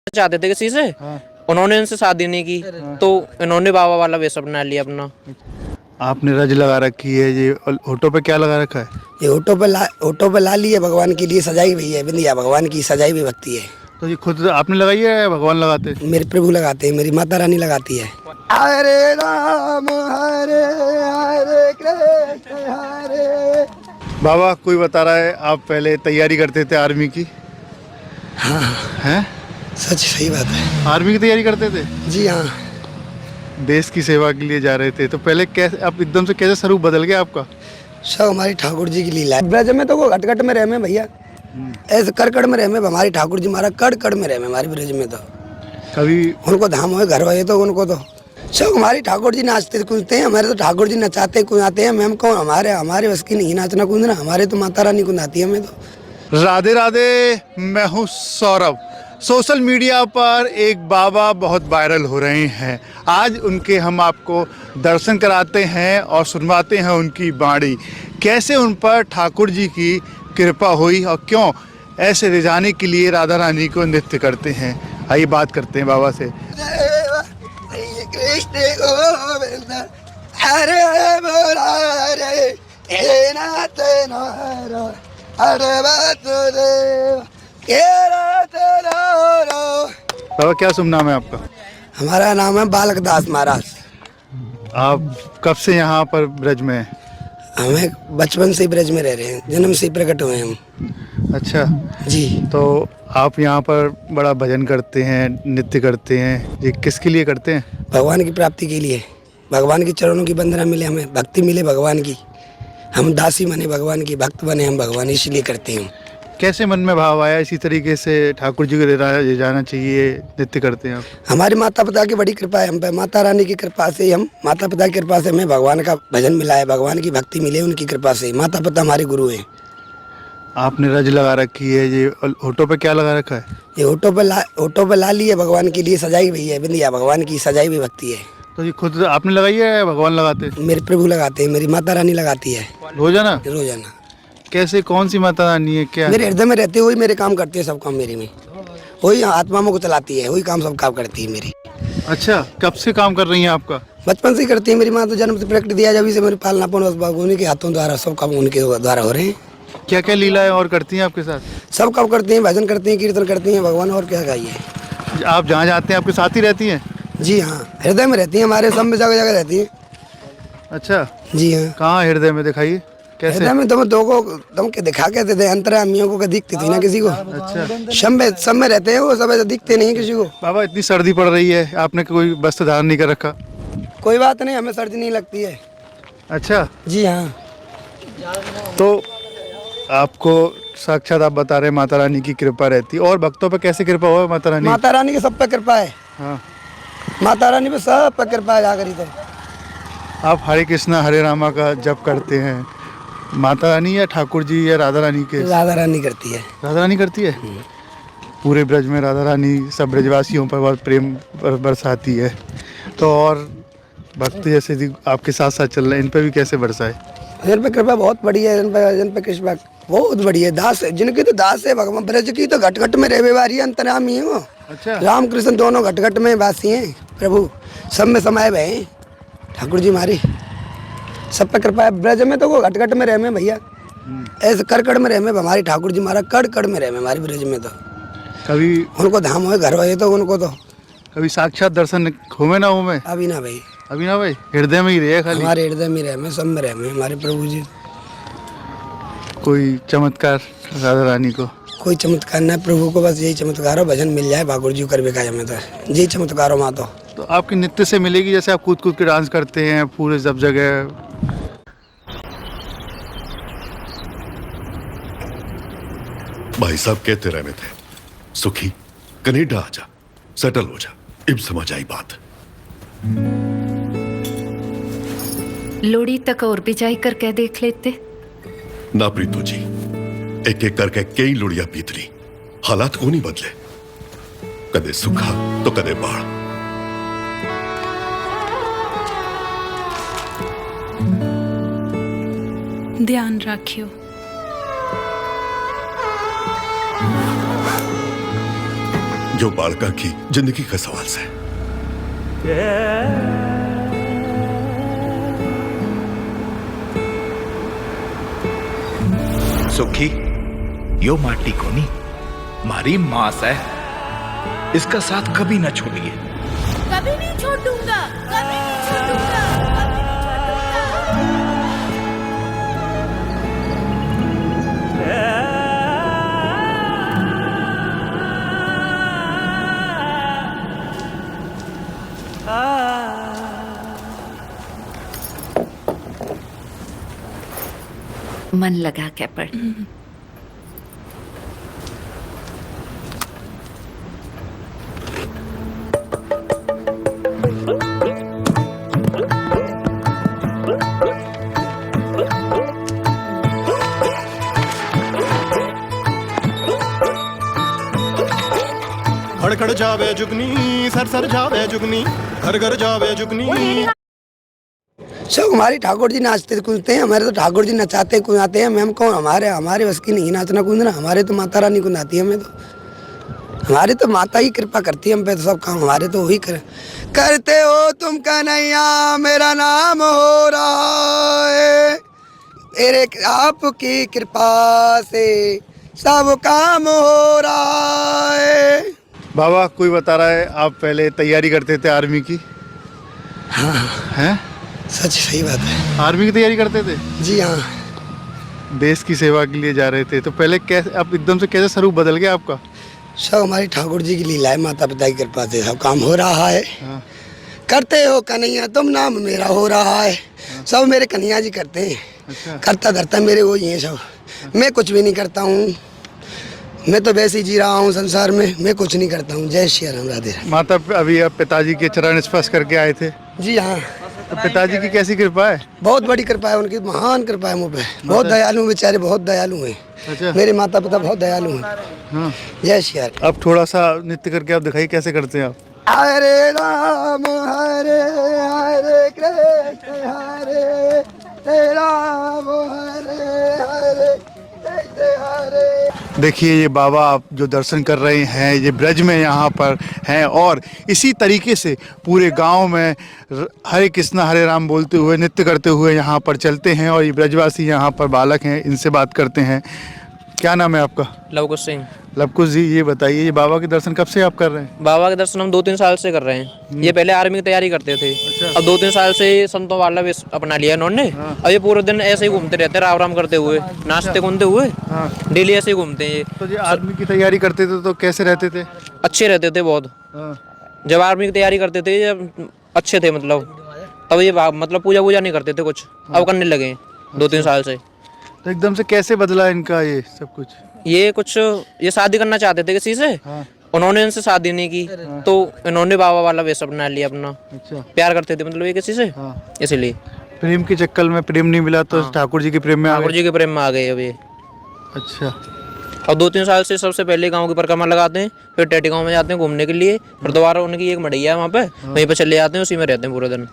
चाहते थे किसी से, उन्होंने इनसे शादी नहीं की, तो इन्होंने बाबा वाला वेश अपना लिया अपना। आपने रज लगा रखी है, ये होठों पे क्या लगा रखा है? ये होठों पे लाली है, भगवान के लिए सजाई हुई है बिंदिया, भगवान की सजाई हुई भक्ति है। तो ये खुद आपने लगाई है या भगवान लगाते हैं? मेरे प्रभु लगाते हैं, मेरी माता रानी लगाती है। हरे राम हरे हरे कृष्ण हरे। बाबा कोई बता रहा है आप पहले तैयारी करते थे आर्मी की? हाँ हैं? सच सही बात है। आर्मी की तैयारी करते थे? जी हाँ। देश की सेवा के लिए जा रहे थे, तो पहले कैसे अब एकदम से कैसे स्वरूप बदल गया आपका? सब हमारी ठाकुर जी की लीला है। ब्रज में तो वो घटघट में रहमे भैया, ऐसे कड़कड़ में रहमे हमारी ठाकुर जी, हमारा कड़ में रहमे हमारे ब्रज में। तो कभी उनको धाम हुए घर हुए तो उनको तो सब हमारी ठाकुर जी नाचते कूदते हैं। हमारे तो ठाकुर जी नचाते कुदाते हैं। मैम कौन, हमारे बस की नहीं नाचना कूदना, हमारे तो माता रानी कुदाती है हमें तो। राधे राधे, मैं हूँ सौरभ। सोशल मीडिया पर एक बाबा बहुत वायरल हो रहे हैं। आज उनके हम आपको दर्शन कराते हैं और सुनवाते हैं उनकी वाणी, कैसे उन पर ठाकुर जी की कृपा हुई और क्यों ऐसे रिझाने के लिए राधा रानी को नृत्य करते हैं। आइए बात करते हैं बाबा से। कृष्ण गोविंद हरे मुरारे हे नाथ नारा हरे वासुदेव हे नाथ नारा। बाबा क्या शुभ नाम है आपका? हमारा नाम है बालक दास महाराज। आप कब से यहाँ पर ब्रज में हैं? हमें बचपन से ही ब्रज में रह रहे हैं, जन्म से ही प्रकट हुए हम। अच्छा, जी। तो आप यहाँ पर बड़ा भजन करते हैं, नृत्य करते हैं, ये किसके लिए करते हैं? भगवान की प्राप्ति के लिए, भगवान के चरणों की वंदना मिले, हमें भक्ति मिले भगवान की, हम दासी बने भगवान की, भक्त बने हम भगवान, इसलिए करते हैं। कैसे मन में भाव आया इसी तरीके से ठाकुर जी को ले जाना चाहिए, नृत्य करते हैं आप? हमारे माता पिता की बड़ी कृपा है हम पे, माता रानी की कृपा से हम, माता पिता की कृपा से हमें भगवान का भजन मिला है, भगवान की भक्ति मिले उनकी कृपा से। माता पिता हमारे गुरु हैं। आपने रज लगा रखी है, ये होठों पे क्या लगा रखा है? ये होठों पे लाली है, भगवान के लिए सजाई हुई है बिंदिया, भगवान की सजाई हुई भक्ति है। तो ये खुद आपने लगाई है या भगवान लगाते हैं? मेरे प्रभु लगाते हैं, मेरी माता रानी लगाती है रोजाना? रोजाना। कैसे, कौन सी माता रानी है क्या? मेरे हृदय में रहते हुए मेरे काम करती है, सब काम मेरे में, वही आत्मा को चलाती है, वही काम सब काम करती है मेरी। अच्छा, कब से काम कर रही हैं आपका? बचपन से ही करती है मेरी माँ, तो जन्म से प्रकट दिया जब से मेरे पालना पोषण उन्हीं के हाथों द्वारा सब काम उनके द्वारा हो रहे हैं। क्या क्या लीलाएं और करती हैं आपके साथ? सब काम करती हैं, भजन करती हैं, कीर्तन करती हैं, भगवान और क्या चाहिए। आप जहाँ जाते हैं आपके साथ ही रहती हैं? जी हाँ, हृदय में रहती हैं हमारे, सब में जगह जगह रहती हैं। अच्छा, जी हाँ। कहाँ हृदय में, दिखाइए कैसे? हृदय में तुम के दिखा के थे अंतर्यामियों को, दिखती थी ना किसी को। अच्छा, सब में रहते हैं वो, सब ऐसे दिखते नहीं किसी को। बाबा इतनी सर्दी पड़ रही है, आपने कोई वस्त्र धारण नहीं कर रखा? कोई बात नहीं, हमें सर्दी नहीं लगती है। अच्छा, जी हाँ। तो आपको साक्षात आप बता रहे माता रानी की कृपा रहती है, और भक्तों पे कैसे कृपा हुआ माता रानी? माता रानी की सब पे कृपा है। हाँ, माता रानी पे सब पे कृपा है जाकर। तो आप हरे कृष्णा हरे रामा का जप करते हैं, माता रानी या ठाकुर जी या राधा रानी के? राधा रानी करती है। राधा रानी करती है। पूरे ब्रज में राधा रानी सब ब्रजवासियों पर बहुत प्रेम बरसाती है, तो और भक्त जैसे आपके साथ साथ चल रहे हैं, इन पे भी कैसे बरसाए? इन पे कृपा बहुत बड़ी है, इन पे कृपा बहुत बड़ी है। दास है जिनकी, तो दास है भगवान, ब्रज की तो घट घट में रहने वाली है, अंतर्यामी है वो। अच्छा, राम कृष्ण दोनों घट घट में वासी हैं, प्रभु सब में समाये हुए हैं ठाकुर जी हमारी, सब पे कृपा है। ब्रज में तो वो घट घट में रहमे भैया, ऐसे कड़कड़ में रहमे हमारी ठाकुर जी, हमारा कड़ में रहमे हमारे ब्रज में। तो कभी उनको धाम हुए घर हुए तो उनको तो कभी साक्षात दर्शन हुए ना हुए? अभी ना भाई, अभी ना भाई, हृदय में ही रहे खाली? हमारे हृदय में रहमे, सब में रहमे हमारे प्रभु जी। कोई चमत्कार राधा रानी को? कोई चमत्कार ना, प्रभु को बस यही चमत्कार हो, भजन मिल जाए ठाकुर जी कर बेका हमें, तो यही चमत्कार हो माँ। तो आपकी नृत्य से मिलेगी, जैसे आप कूद कूद के डांस करते हैं पूरे सब जगह। भाई साहब कहते रहने थे, सुखी कनेडा आजा, सेटल हो जा, अब समझ आई बात। लोड़ी तक और बिजाई करके देख लेते ना प्रीतू जी, एक एक करके कई लुड़िया बीत ली, हालात को नहीं बदले, कदे सुखा तो कदे बाढ़। ध्यान रखियो। जो बालका की जिंदगी का सवाल है। सुखी यो माटी कोनी मारी मास है, इसका साथ कभी ना छोड़िए। कभी नहीं छोड़ूंगा, कभी नहीं छोड़ूंगा, कभी नहीं मन लगा के पढ़। खड़ जावे जुगनी, सर सर जावे जुगनी, घर घर जावे जुगनी। सब हमारी ठाकुर जी नाचते कूदते हैं, हमारे तो ठाकुर जी नचाते कूदाते हैं। हम कौन, हमारे बस की नहीं नाचना कूदना। हमारे तो माता रानी कुदाती है, हमें तो हमारी तो माता ही कृपा करती है हम पे, तो सब काम हमारे तो वही करते हो तुम कन्हैया, मेरा नाम हो रहा है, मेरे आपकी कृपा से सब काम हो रहा है। बाबा कोई बता रहा है आप पहले तैयारी करते थे आर्मी की? हाँ हैं? सच सही बात है। आर्मी की तैयारी करते थे? जी हाँ। देश की सेवा के लिए जा रहे थे, तो पहले कैसे, अब एकदम से कैसे स्वरूप बदल गया आपका? सब हमारी ठाकुर जी की लीला है, माता पिता की कृपा से सब काम हो रहा है। हाँ। करते हो कन्हैया तुम नाम मेरा हो रहा है। सब मेरे कन्हैया जी करते हैं। अच्छा। करता धरता मेरे वो ही हैं सब। मैं कुछ भी नहीं करता हूँ, मैं तो वैसे ही जी रहा हूँ संसार में, मैं कुछ नहीं करता हूँ। जय श्री राम, राधे राम। माता अभी आप पिताजी के चरण स्पर्श करके आए थे? जी हाँ। तो पिताजी की कैसी कृपा है? बहुत बड़ी कृपा है उनकी, महान कृपा है मुझ पे। बहुत दयालु बेचारे, बहुत दयालु हैं। अच्छा। मेरे माता पिता बहुत दयालु हैं। हाँ। जय श्री राम। अब थोड़ा सा नृत्य करके आप दिखाइए कैसे करते हैं आप। हरे राम हरे हरे कृष्ण हरे राम हरे हरे कृष्ण हरे। देखिए ये बाबा आप जो दर्शन कर रहे हैं, ये ब्रज में यहाँ पर हैं, और इसी तरीके से पूरे गांव में हरे कृष्णा हरे राम बोलते हुए, नृत्य करते हुए यहाँ पर चलते हैं। और ये ब्रजवासी यहाँ पर बालक हैं, इनसे बात करते हैं। क्या नाम है आपका? लवकुश सिंह। लवकुश जी, ये बताइए ये बाबा के दर्शन कब से आप कर रहे हैं? बाबा के दर्शन हम 2-3 साल से कर रहे हैं। ये पहले आर्मी की तैयारी करते थे। अब 2-3 साल से संतों वाला वेश अपना लिया इन्होंने। अब ये पूरे दिन ऐसे ही घूमते रहते हैं, राम राम करते हुए, नाचते कूदते हुए, डेली ऐसे ही घूमते हैं। तो ये आर्मी की तैयारी करते थे तो कैसे रहते थे? अच्छे रहते थे बहुत। जब आर्मी की तैयारी करते थे जब अच्छे थे, मतलब तब ये मतलब पूजा वूजा नहीं करते थे कुछ, अब करने लगे 2-3 साल से। तो एकदम से कैसे बदला इनका ये सब कुछ? ये शादी करना चाहते थे किसी से। उन्होंने इनसे शादी नहीं की, तो इन्होंने बाबा वाला वेश अपना लिया अपना। अच्छा। प्यार करते थे मतलब ये किसी से, इसीलिए। प्रेम के चक्कर में प्रेम नहीं मिला तो ठाकुर जी के प्रेम में आ ठाकुर गए। जी के प्रेम में आ गए अब ये। अच्छा। और 2-3 साल से सबसे पहले गांव की परिक्रमा लगाते हैं, फिर टेटी गांव में जाते हैं घूमने के लिए, फिर दोबारा उनकी एक मड़ैया है वहाँ पे, वहीं पे चले जाते हैं, उसी में रहते हैं पूरे दिन।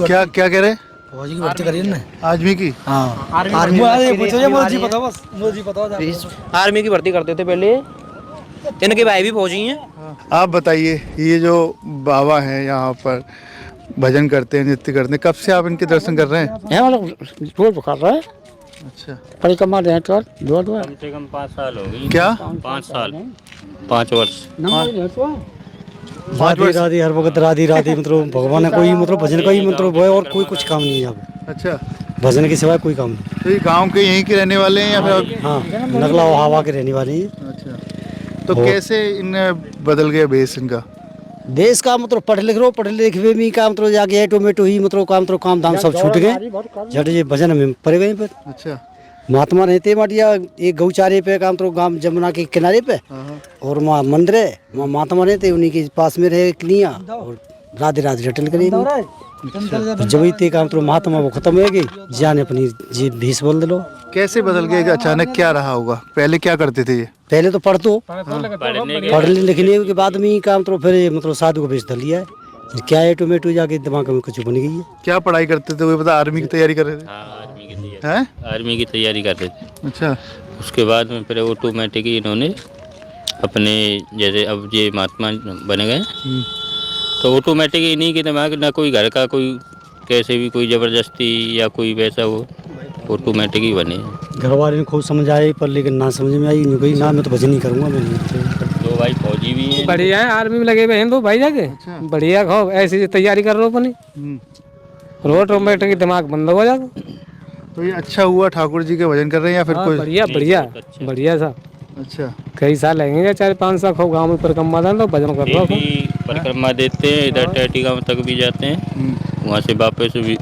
क्या क्या कह रहे हैं? फौजी की भर्ती करी ना आर्मी की? हाँ। आर्मी की भर्ती करते थे पहले। इनके भाई भी फौजी हैं। आप बताइए ये जो बाबा हैं यहाँ पर भजन करते हैं, नृत्य करते हैं, कब से आप इनके दर्शन कर रहे हैं? रोज कर रहा है। अच्छा। परिक्रमा रहे तो दो कम से कम 5 साल हो गई। क्या? 5 साल, 5 वर्ष। राधे राधे हर वक्त राधे राधे, मतलब भगवान कोई मतलब भजन का ही मतलब है, और कोई कुछ काम नहीं है अब। अच्छा। भजन के सिवाय कोई काम नहीं। तो ये गांव के यहीं के रहने वाले हैं या फिर? हाँ, नगला हवा के रहने वाले हैं। अच्छा। तो कैसे इन बदल गया भेष इनका? देश का मतलब पढ़ लिख रहे हो, पढ़ लिखे भी का मतलब जाके टोमेटो ही मतलब काम धाम सब छूट गए, झट ये भजन में पड़ गए पर। अच्छा। महात्मा रहते माटिया एक गौचारे पे काम तो गांव जमुना के किनारे पे, और वहाँ मंदिर है, वहाँ महात्मा रहते उन्हीं के पास में रहे क्लिया, और राधे राधे रटल करे। जब ते काम तो महात्मा वो खत्म हो गई, जाने अपनी जी भीष बोल दिलो। कैसे बदल गए? अचानक क्या रहा होगा? पहले क्या करते थे ये? पहले तो पढ़ने लिखने के बाद में ही काम तो फिर मतलब साधु को भेज दिया है। क्या है टोमेटो जाके दिमाग में कुछ बन गई है। क्या पढ़ाई करते थे? वो पता आर्मी की तैयारी कर रहे थे? आर्मी की तैयारी कर रहे थे। अच्छा। उसके बाद में फिर ऑटोमेटिक इन्होंने अपने जैसे अब ये महात्मा बन गए तो ऑटोमेटिक इन्हीं के दिमाग ना कोई घर का कोई कैसे भी कोई ज़बरदस्ती या कोई वैसा हो ऑटोमेटिक ही बने। घर वाले ने खूब समझ आई पर लेकिन ना समझ में आई, नहीं गई ना, मैं तो भजन नहीं करूँगा मैं दो भाई फौजी भी हैं। बढ़िया है, आर्मी में लगे हुए हैं दो भाई जाके। बढ़िया खाओ, ऐसी तैयारी कर रहे हो अपनी, रोज ऑटोमेटिक दिमाग बंद हो जाता। तो ये अच्छा हुआ ठाकुर जी के भजन कर रहे हैं या फिर कोई? बढ़िया बढ़िया बढ़िया सा। अच्छा, कई साल लगेंगे, 4-5 साल खूब गाँव में परिक्रमा दें तो भजन कर रहा हूँ। परिक्रमा देते हैं, इधर टैटी गाँव तक भी जाते हैं, वहाँ से वापस भी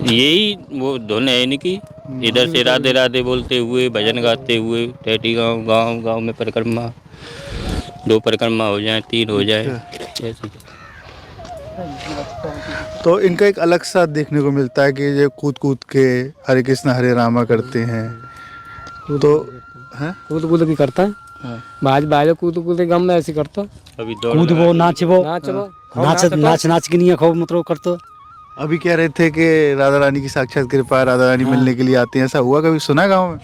यही वो धुन है इनकी, इधर से राधे राधे बोलते हुए भजन गाते हुए टैटी गाँव में परिक्रमा, 2 परिक्रमा हो जाए, 3 हो जाए ऐसे। तो इनका एक अलग सा देखने को मिलता है कि ये कूद कूद के हरे कृष्ण हरे रामा करते हैं। तो हैं कूद कूद की करता है, बाज कूद कूद के गम में ऐसे करता। अभी कूदबो नाचबो नाच के नहीं खूब मतलब करते। अभी कह रहे थे कि राधा रानी की साक्षात कृपा, राधा रानी मिलने के लिए आते हैं, ऐसा हुआ कभी? सुना गाँव में?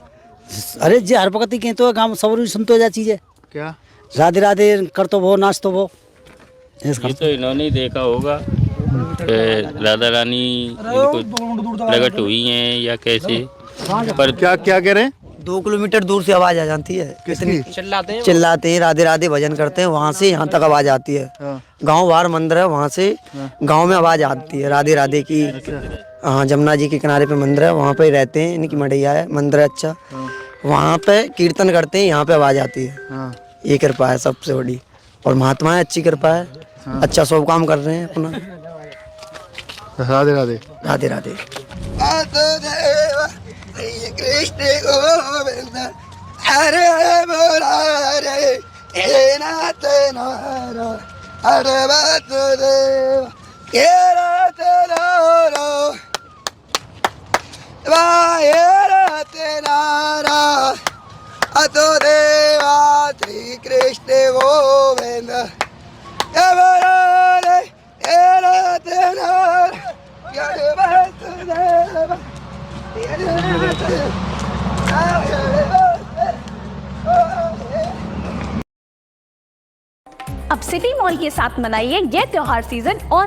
अरे जी हर वक्त कहीं तो गाँव सब सुनते जा चीज़ है क्या राधे राधे कर तो वो नाच तो वो ये तो इन्होंने ही देखा होगा राधा रानी इनको प्रकट हुई हैं या कैसे, पर क्या क्या कह रहे हैं? 2 किलोमीटर दूर से आवाज आ जाती है, किसकी? चिल्लाते हैं राधे राधे भजन करते हैं, वहाँ से यहाँ तक आवाज आती है। गांव बाहर मंदिर है, वहाँ से गांव में आवाज आती है राधे राधे की। हाँ, जमुना जी के किनारे पे मंदिर है, वहाँ पे रहते हैं, इनकी मढ़ैया है, मंदिर है अच्छा, वहाँ पे कीर्तन करते हैं, यहाँ पे आवाज आती है। ये कृपा है सबसे बड़ी, और महात्मा है, अच्छी कृपा है, अच्छा सब काम कर रहे हैं अपना। राधे राधे राधे राधे। कृष्ण गोविंद हरे मुरारे हे नाथ नारा हरे वासुदेव हे नाथ नारा हे नाथ नारा अतो देवा श्री कृष्ण गोविंद हे मुरारे हे नाथ नारा हे वासुदेव। अब सिटी मॉल के साथ मनाइए ये त्योहार सीजन और